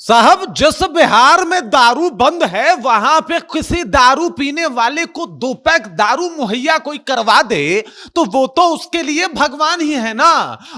साहब, जिस बिहार में दारू बंद है वहां पे किसी दारू पीने वाले को 2 पैक दारू मुहैया कोई करवा दे तो वो तो उसके लिए भगवान ही है ना।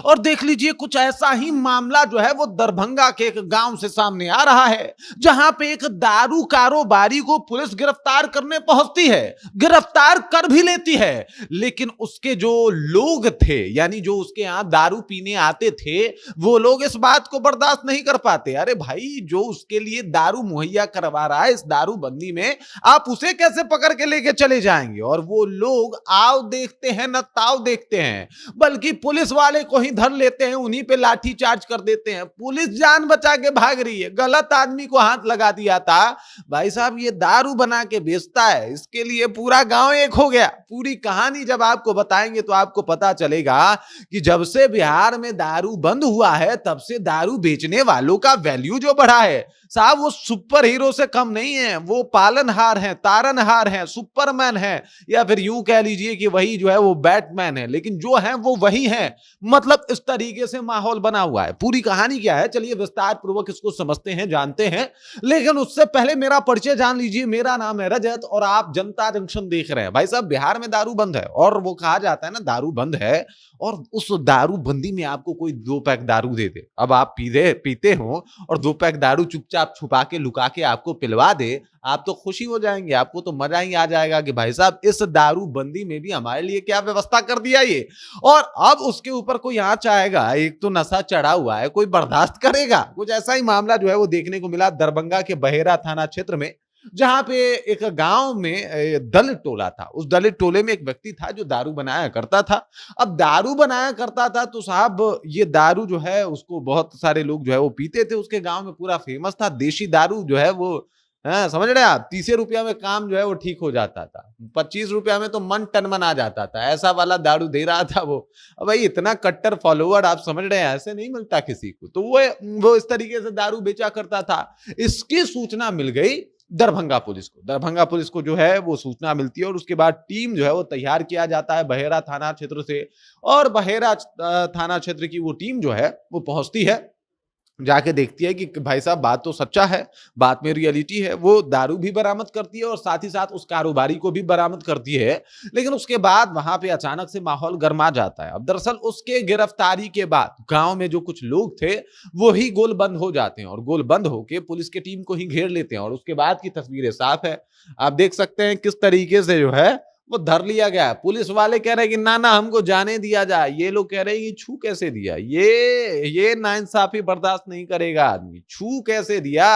और देख लीजिए, कुछ ऐसा ही मामला जो है वो दरभंगा के एक गांव से सामने आ रहा है, जहां पे एक दारू कारोबारी को पुलिस गिरफ्तार करने पहुंचती है, गिरफ्तार कर भी लेती है। लेकिन उसके जो लोग थे, यानी जो उसके यहां दारू पीने आते थे, वो लोग इस बात को बर्दाश्त नहीं कर पाते। अरे भाई, जो उसके लिए दारू मुहैया करवा रहा है इस दारू बंदी में, आप उसे कैसे पकड़ के लेके चले जाएंगे? और वो लोग आओ देखते हैं न ताव देखते हैं, बल्कि पुलिस वाले को ही धर लेते हैं, उन्हीं पे लाठी चार्ज कर देते हैं। पुलिस जान बचा के भाग रही है, गलत आदमी को हाथ लगा दिया था। भाई साहब, ये दारू बना के बेचता है, इसके लिए पूरा गांव एक हो गया। पूरी कहानी जब आपको बताएंगे तो आपको पता चलेगा कि जब से बिहार में दारू बंद हुआ है तब से दारू बेचने वालों का वैल्यू जो बढ़ा है साहब, वो सुपर हीरो से कम नहीं है। वो पालनहार है, तारनहार है, सुपरमैन है, या फिर यूं कह लीजिए कि वही जो है वो बैटमैन है, लेकिन जो है वो वही है। मतलब इस तरीके से माहौल बना हुआ है। पूरी कहानी क्या है, चलिए विस्तार पूर्वक इसको समझते हैं, जानते हैं। लेकिन उससे पहले मेरा परिचय जान लीजिए। मेरा नाम है रजत और आप जनता जंक्शन देख रहे हैं। भाई साहब, बिहार में दारू बंद है और वो कहा जाता है ना, दारू बंद है, और उस दारू बंदी में आपको कोई 2 पैक दारू दे दे। अब आप पीते हो और 2 पैक दारू चुपचाप छुपा के लुका के आपको पिलवा दे, आप तो खुशी हो जाएंगे, आपको तो मजा ही आ जाएगा कि भाई साहब, इस दारू बंदी में भी हमारे लिए क्या व्यवस्था कर दिया ये। और अब उसके ऊपर कोई आंच आएगा, एक तो नशा चढ़ा हुआ है, कोई बर्दाश्त करेगा? कुछ ऐसा ही मामला जो है वो देखने को मिला दरभंगा के बहेरा थाना क्षेत्र में, जहां पे एक गांव में दलित टोला था। उस दलित टोले में एक व्यक्ति था जो दारू बनाया करता था। अब दारू बनाया करता था तो साहब, ये दारू जो है उसको बहुत सारे लोग जो है वो पीते थे। उसके गांव में पूरा फेमस था। देशी दारू जो है वो, समझ रहे हैं आप, 30 रुपया में काम जो है वो ठीक हो जाता था, 25 रुपया में तो मन टन मना जाता था, ऐसा वाला दारू दे रहा था वो। अब भाई, इतना कट्टर फॉलोवर, आप समझ रहे हैं, ऐसे नहीं मिलता किसी को। तो वो इस तरीके से दारू बेचा करता था। इसकी सूचना मिल गई दरभंगा पुलिस को। दरभंगा पुलिस को जो है वो सूचना मिलती है और उसके बाद टीम जो है वो तैयार किया जाता है बहेरा थाना क्षेत्र से। और बहेरा थाना क्षेत्र की वो टीम जो है वो पहुंचती है, जाके देखती है कि भाई साहब, बात तो सच्चा है, बात में रियलिटी है। वो दारू भी बरामद करती है और साथ ही साथ उस कारोबारी को भी बरामद करती है। लेकिन उसके बाद वहां पे अचानक से माहौल गर्मा जाता है। अब दरअसल उसके गिरफ्तारी के बाद गांव में जो कुछ लोग थे वो ही गोल बंद हो जाते हैं और गोल बंद होके पुलिस की टीम को ही घेर लेते हैं। और उसके बाद की तस्वीरें साफ है, आप देख सकते हैं किस तरीके से जो है वो धर लिया गया है। पुलिस वाले कह रहे हैं कि ना ना, हमको जाने दिया जाए। ये लोग कह रहे हैं कि छू कैसे दिया? ये नाइंसाफी बर्दाश्त नहीं करेगा आदमी। छू कैसे दिया?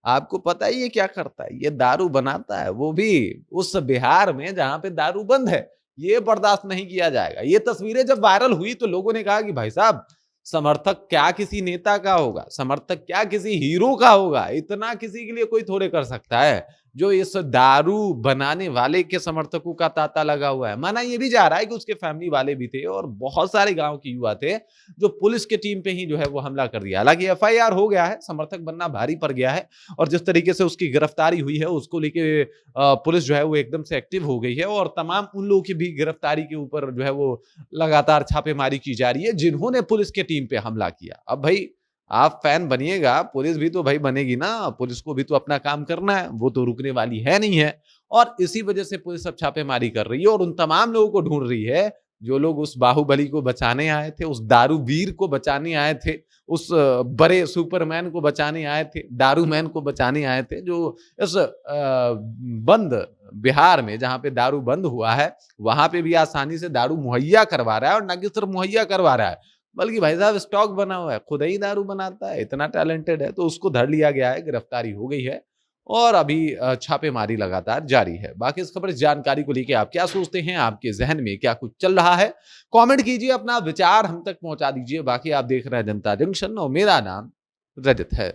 आपको पता ही ये क्या करता है? ये दारू बनाता है, वो भी उस बिहार में जहां पे दारू बंद है। ये बर्दाश्त नहीं किया जाएगा। ये तस्वीरें जब वायरल हुई तो लोगों ने कहा कि भाई साहब, समर्थक क्या किसी नेता का होगा, समर्थक क्या किसी हीरो का होगा, इतना किसी के लिए कोई थोड़े कर सकता है जो इस दारू बनाने वाले के समर्थकों का तांता लगा हुआ है। माना ये भी जा रहा है कि उसके फैमिली वाले भी थे और बहुत सारे गांव के युवा थे जो पुलिस के टीम पे ही जो है वो हमला कर दिया। हालांकि एफआईआर हो गया है, समर्थक बनना भारी पड़ गया है और जिस तरीके से उसकी गिरफ्तारी हुई है उसको लेके पुलिस जो है वो एकदम से एक्टिव हो गई है और तमाम उन लोगों की भी गिरफ्तारी के ऊपर जो है वो लगातार छापेमारी की जा रही है जिन्होंने पुलिस के टीम पे हमला किया। अब भाई, आप फैन बनिएगा, पुलिस भी तो भाई बनेगी ना, पुलिस को भी तो अपना काम करना है, वो तो रुकने वाली है नहीं है। और इसी वजह से पुलिस अब छापेमारी कर रही है और उन तमाम लोगों को ढूंढ रही है जो लोग उस बाहुबली को बचाने आए थे, उस दारू वीर को बचाने आए थे, उस बड़े सुपरमैन को बचाने आए थे, दारू मैन को बचाने आए थे, जो इस बंद बिहार में जहां पे दारू बंद हुआ है वहां पे भी आसानी से दारू मुहैया करवा रहा है। और न कि सिर्फ मुहैया करवा रहा है, बल्कि भाई साहब स्टॉक बना हुआ है, खुद ही दारू बनाता है, इतना टैलेंटेड है। तो उसको धर लिया गया है, गिरफ्तारी हो गई है और अभी छापेमारी लगातार जारी है। बाकी इस खबर, इस जानकारी को लेके आप क्या सोचते हैं? आपके जहन में क्या कुछ चल रहा है? कमेंट कीजिए, अपना विचार हम तक पहुंचा दीजिए। बाकी आप देख रहे हैं जनता जंक्शन और मेरा नाम रजत है।